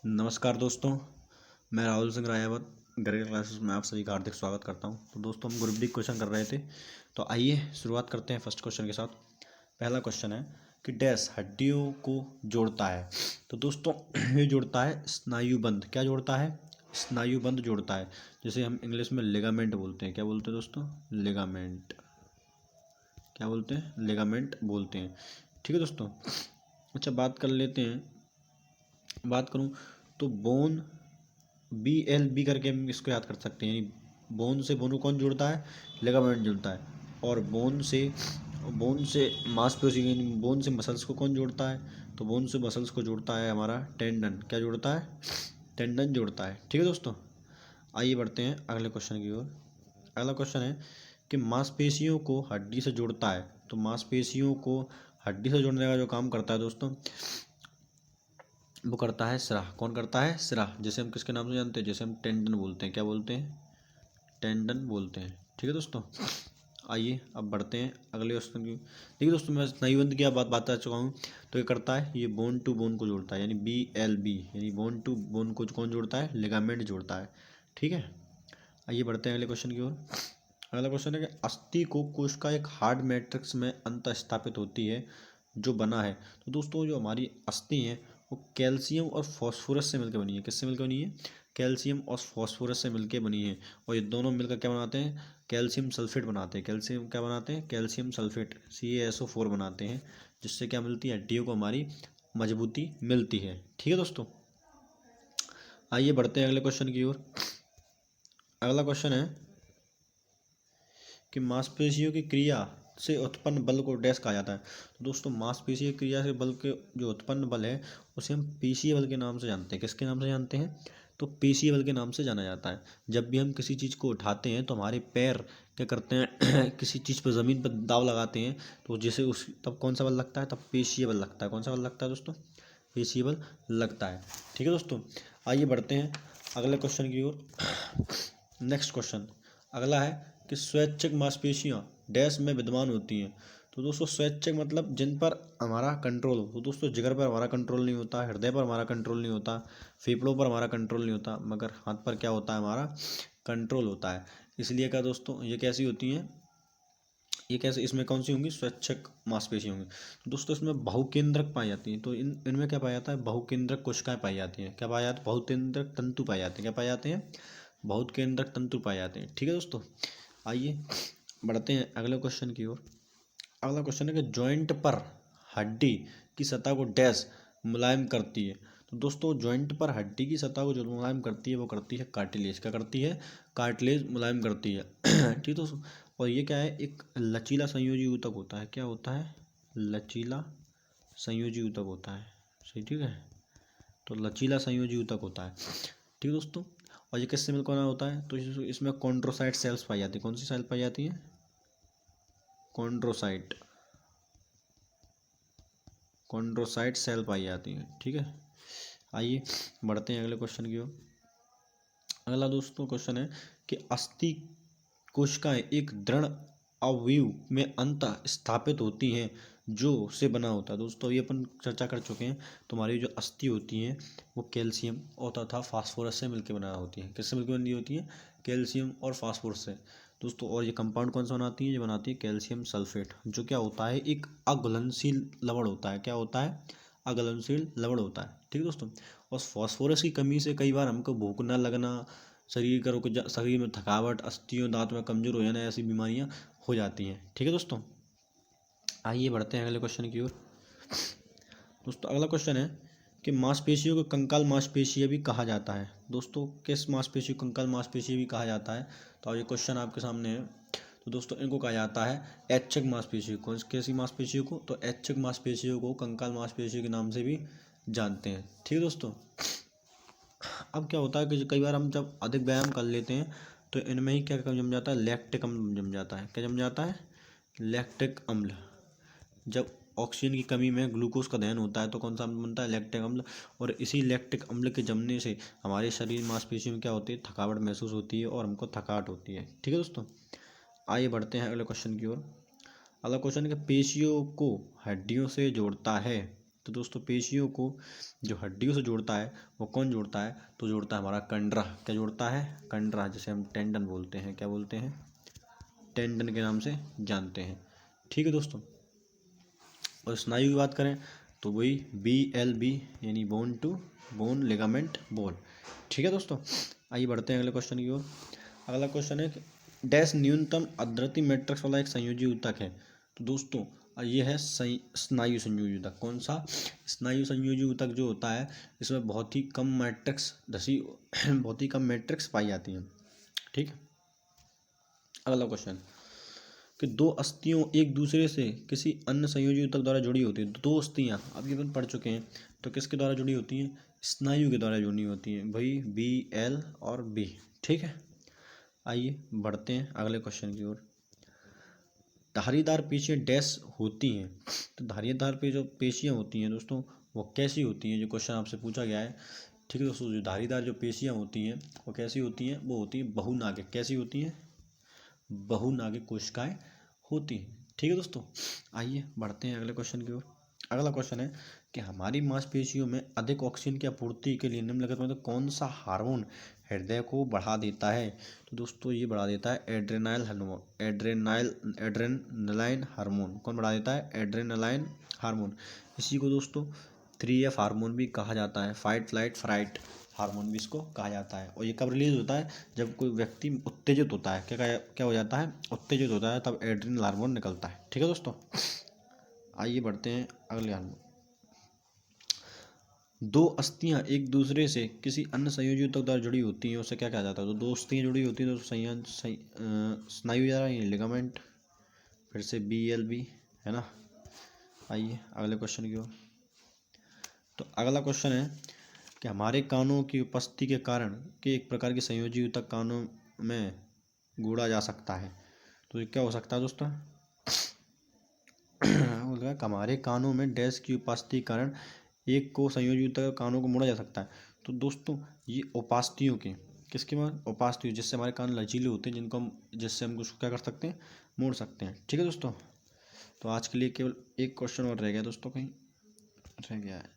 नमस्कार दोस्तों, मैं राहुल सिंह रायावत गरेगा क्लासेस में आप सभी का हार्दिक स्वागत करता हूं। तो दोस्तों हम ग्रुप डी क्वेश्चन कर रहे थे, तो आइए शुरुआत करते हैं फर्स्ट क्वेश्चन के साथ। पहला क्वेश्चन है कि डैश हड्डियों को जोड़ता है। तो दोस्तों ये जोड़ता है स्नायुबंध। क्या जोड़ता है? स्नायुबंध जोड़ता है, जिसे हम इंग्लिश में लिगामेंट बोलते हैं। क्या बोलते हैं दोस्तों? लिगामेंट। क्या बोलते हैं? लिगामेंट बोलते हैं। ठीक है दोस्तों। अच्छा, बात करूं तो बोन BLB करके हम इसको याद कर सकते हैं। यानी बोन से बोन को कौन जोड़ता है? लिगामेंट जोड़ता है। और बोन से मांसपेशी यानी बोन से मसल्स को कौन जोड़ता है? तो बोन से मसल्स को जोड़ता है हमारा टेंडन। क्या जोड़ता है? टेंडन जोड़ता है। ठीक है दोस्तों, आइए बढ़ते हैं अगले क्वेश्चन की ओर। अगला क्वेश्चन है कि मांसपेशियों को हड्डी से जोड़ता है। तो मांसपेशियों को हड्डी से जोड़ने का जो काम करता है दोस्तों, वो करता है सिरा। कौन करता है? सिरा, जिसे हम किसके नाम से जानते हैं? जिसे हम टेंडन बोलते हैं। क्या बोलते हैं? टेंडन बोलते हैं। ठीक है दोस्तों, आइए अब बढ़ते हैं अगले क्वेश्चन की। देखिए दोस्तों, मैं स्नायुबंध की बात बता चुका हूँ। तो ये करता है, ये बोन टू बोन को जोड़ता है, यानी BLB, यानी बोन टू बोन को कौन जोड़ता है? लिगामेंट जोड़ता है। ठीक है, आइए बढ़ते हैं अगले क्वेश्चन की ओर। अगला क्वेश्चन है कि अस्थि को कोशिका एक हार्ड मैट्रिक्स में अंत स्थापित होती है जो बना है। तो दोस्तों जो हमारी अस्थि है वो कैल्शियम और फॉस्फोरस से मिलकर बनी है। किससे मिलकर बनी है? कैल्शियम और फॉस्फोरस से मिलकर बनी है। और ये दोनों मिलकर क्या बनाते हैं? कैल्शियम सल्फेट बनाते हैं। कैल्शियम क्या बनाते हैं? कैल्शियम सल्फेट, CaSO4 बनाते हैं, जिससे क्या मिलती है? हड्डियों को हमारी मजबूती मिलती है। ठीक है दोस्तों, आइए बढ़ते हैं अगले क्वेश्चन की ओर। अगला क्वेश्चन है कि मांसपेशियों की क्रिया से उत्पन्न बल को डैश कहा जाता है। तो दोस्तों मांसपेशीय क्रिया से बल के जो उत्पन्न बल है उसे हम पेशीय बल के नाम से जानते हैं। किसके नाम से जानते हैं? तो पेशीय बल के नाम से जाना जाता है। जब भी हम किसी चीज़ को उठाते हैं तो हमारे पैर क्या करते हैं किसी चीज़ पर, ज़मीन पर दाव लगाते हैं, तो जैसे उस तब कौन सा बल लगता है? तब पेशीय बल लगता है। कौन सा बल लगता है दोस्तों? पेशीय बल लगता है। ठीक है दोस्तों, आइए बढ़ते हैं अगले क्वेश्चन की ओर। नेक्स्ट क्वेश्चन अगला है कि स्वैच्छिक मांसपेशियां डैश में विद्यमान होती हैं। तो दोस्तों स्वैच्छिक मतलब जिन पर हमारा कंट्रोल हो। तो दोस्तों जिगर पर हमारा कंट्रोल नहीं होता, हृदय पर हमारा कंट्रोल नहीं होता, फेफड़ों पर हमारा कंट्रोल नहीं होता, मगर हाथ पर क्या होता है? हमारा कंट्रोल होता है। इसलिए क्या दोस्तों, ये कैसी होती हैं? ये कैसे, इसमें कौन सी होंगी? स्वैच्छिक मांसपेशी होंगी। तो दोस्तों इसमें बहुकेंद्रक पाई जाती हैं। तो इनमें क्या पाया जाता है? बहुकेंद्रक कोशिकाएं पाई जाती हैं। क्या पाया जाता है? बहुकेंद्रक तंतु पाए जाते हैं। क्या पाए जाते हैं? बहुत केंद्रक तंतु पाए जाते हैं। ठीक है दोस्तों, आइए बढ़ते हैं अगले क्वेश्चन की ओर। अगला क्वेश्चन है कि जॉइंट पर हड्डी की सतह को डैश मुलायम करती है। तो दोस्तों जॉइंट पर हड्डी की सतह को जो मुलायम करती है वो करती है कार्टिलेज। क्या करती है? कार्टिलेज मुलायम करती है। ठीक है दोस्तों, और ये क्या है? एक लचीला संयोजी ऊतक होता है। क्या होता है? लचीला संयोजी ऊतक होता है। सही, ठीक है, तो लचीला संयोजी ऊतक होता है। ठीक है दोस्तों, और ये किससे मिलकर बना होता है? तो इसमें कॉन्ड्रोसाइट सेल्स पाई जाती है। कौन सी सेल पाई जाती है? कॉन्ड्रोसाइट, कॉन्ड्रोसाइट सेल पाई जाती है। ठीक है, आइए बढ़ते हैं अगले क्वेश्चन की ओर। अगला दोस्तों क्वेश्चन है कि अस्थि कोशिकाएं एक दृढ़ अवयव में अंत स्थापित होती हैं जो से बना होता है। दोस्तों ये अपन चर्चा कर चुके हैं। तो हमारी जो अस्थि होती हैं वो कैल्शियम और तथा फास्फोरस से मिलकर बना होती है। किससे मिलकर बनी होती है? कैल्शियम और फास्फोरस से दोस्तों। और ये कंपाउंड कौन सा बनाती है? ये बनाती है कैल्शियम सल्फेट, जो क्या होता है? एक अघुलनशील लवण होता है। क्या होता है? अघुलनशील लवण होता है। ठीक है दोस्तों, और फास्फोरस की कमी से कई बार हमको भूख न लगना, शरीर में थकावट, अस्थियों दांत में कमजोर हो जाना, ऐसी बीमारियां हो जाती हैं। ठीक है दोस्तों, आइए बढ़ते हैं अगले क्वेश्चन की ओर। दोस्तों अगला क्वेश्चन है कि मांसपेशियों को कंकाल मांसपेशियां भी कहा जाता है। दोस्तों किस मांसपेशी को कंकाल मांसपेशी भी कहा जाता है? तो ये क्वेश्चन आपके सामने है। तो दोस्तों इनको कहा जाता है ऐच्छिक मांसपेशियों को। कैसी मांसपेशियों को? तो ऐच्छिक मांसपेशियों को कंकाल मांसपेशियों के नाम से भी जानते हैं। ठीक है दोस्तों, अब क्या होता है कि कई बार हम जब अधिक व्यायाम कर लेते हैं तो इनमें ही क्या जम जाता है? लैक्टिक अम्ल जम जाता है। क्या जम जाता है? लैक्टिक अम्ल। जब ऑक्सीजन की कमी में ग्लूकोज का दहन होता है तो कौन सा अम्ल बनता है? लैक्टिक अम्ल। और इसी लैक्टिक अम्ल के जमने से हमारे शरीर मांसपेशियों में क्या होती है? थकावट महसूस होती है और हमको थकावट होती है। ठीक है दोस्तों, आइए बढ़ते हैं अगले क्वेश्चन की ओर। अगला क्वेश्चन है कि पेशियों को हड्डियों से जोड़ता है। तो दोस्तों पेशियों को जो हड्डियों से जोड़ता है वो कौन जोड़ता है, तो जोड़ता है हमारा कंडरा। क्या जोड़ता है, कंडरा, जिसे हम टेंडन बोलते हैं। क्या बोलते हैं, टेंडन के नाम से जानते हैं। ठीक है दोस्तों, और स्नायु की बात करें तो वही BLB यानी बोन टू बोन लिगामेंट बोल। ठीक है दोस्तों, आइए बढ़ते हैं अगले क्वेश्चन की ओर। अगला क्वेश्चन है कि डैश न्यूनतम अद्रति मैट्रिक्स वाला एक संयोजी ऊतक है। तो दोस्तों ये है स्नायु संयोजी ऊतक। कौन सा, स्नायु संयोजी ऊतक जो होता है इसमें बहुत ही कम मैट्रिक्स बहुत ही कम मैट्रिक्स पाई जाती हैं। ठीक है, अगला क्वेश्चन कि दो अस्थियों एक दूसरे से किसी अन्य संयोजी ऊतक द्वारा जुड़ी होती है। दो अस्थियाँ अभी अपन पढ़ चुके हैं, तो किसके द्वारा जुड़ी होती हैं, स्नायु के द्वारा जुड़ी होती हैं भाई, BL और B। ठीक है, आइए बढ़ते हैं अगले क्वेश्चन की ओर। धारीदार पेशियाँ डैश होती हैं। तो धारीदार पे जो पेशियाँ होती हैं दोस्तों वो कैसी होती हैं, जो क्वेश्चन आपसे पूछा गया है। ठीक है दोस्तों, जो धारीदार जो पेशियाँ होती हैं वो कैसी होती हैं, वो होती हैं बहुनागिक। कैसी होती हैं, बहुनागिक कोशिकाएं होती हैं। ठीक है दोस्तों, आइए बढ़ते हैं अगले क्वेश्चन की ओर। अगला क्वेश्चन है कि हमारी मांसपेशियों में अधिक ऑक्सीजन की आपूर्ति के लिए निम्नलिखित में तो कौन सा हार्मोन हृदय को बढ़ा देता है। तो दोस्तों ये बढ़ा देता है एड्रेनाइल हार्मोन, एड्रेनालाइन हार्मोन। कौन बढ़ा देता है, एड्रेनालाइन हार्मोन। इसी को दोस्तों 3F हार्मोन भी कहा जाता है, फाइट फ्लाइट फ्राइट हार्मोन भी इसको कहा जाता है। और ये कब रिलीज होता है, जब कोई व्यक्ति उत्तेजित होता है। क्या हो जाता है, उत्तेजित होता है, तब एड्रेनल हार्मोन निकलता है। ठीक है दोस्तों, आइए बढ़ते हैं अगले हार्मोन। दो अस्थियां एक दूसरे से किसी अन्य संयोजी ऊतक द्वारा जुड़ी होती हैं, उसे क्या कहा जाता है। तो दो अस्थियां जुड़ी होती हैं तो स्नायु जा रहा है, लिगामेंट, फिर से BLB, है ना। आइए अगले क्वेश्चन की ओर। तो अगला क्वेश्चन है कि हमारे कानों की उपस्थिति के कारण कि एक प्रकार की संयोजी ऊतक कानों में गूड़ा जा सकता है। तो ये क्या हो सकता है दोस्तों, हमारे कानों में डैश की उपस्थिति के कारण एक को संयोजी ऊतक कानों को मोड़ा जा सकता है। तो दोस्तों ये उपास्थियों के, किसके में, उपास्थियों, जिससे हमारे कान लचीले होते हैं, जिससे हम उसको क्या कर सकते हैं, मोड़ सकते हैं। ठीक है दोस्तों, तो आज के लिए केवल एक क्वेश्चन और रह गया दोस्तों, कहीं रह गया है।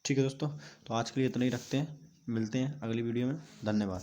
ठीक है दोस्तों, तो आज के लिए इतना ही रखते हैं, मिलते हैं अगली वीडियो में। धन्यवाद।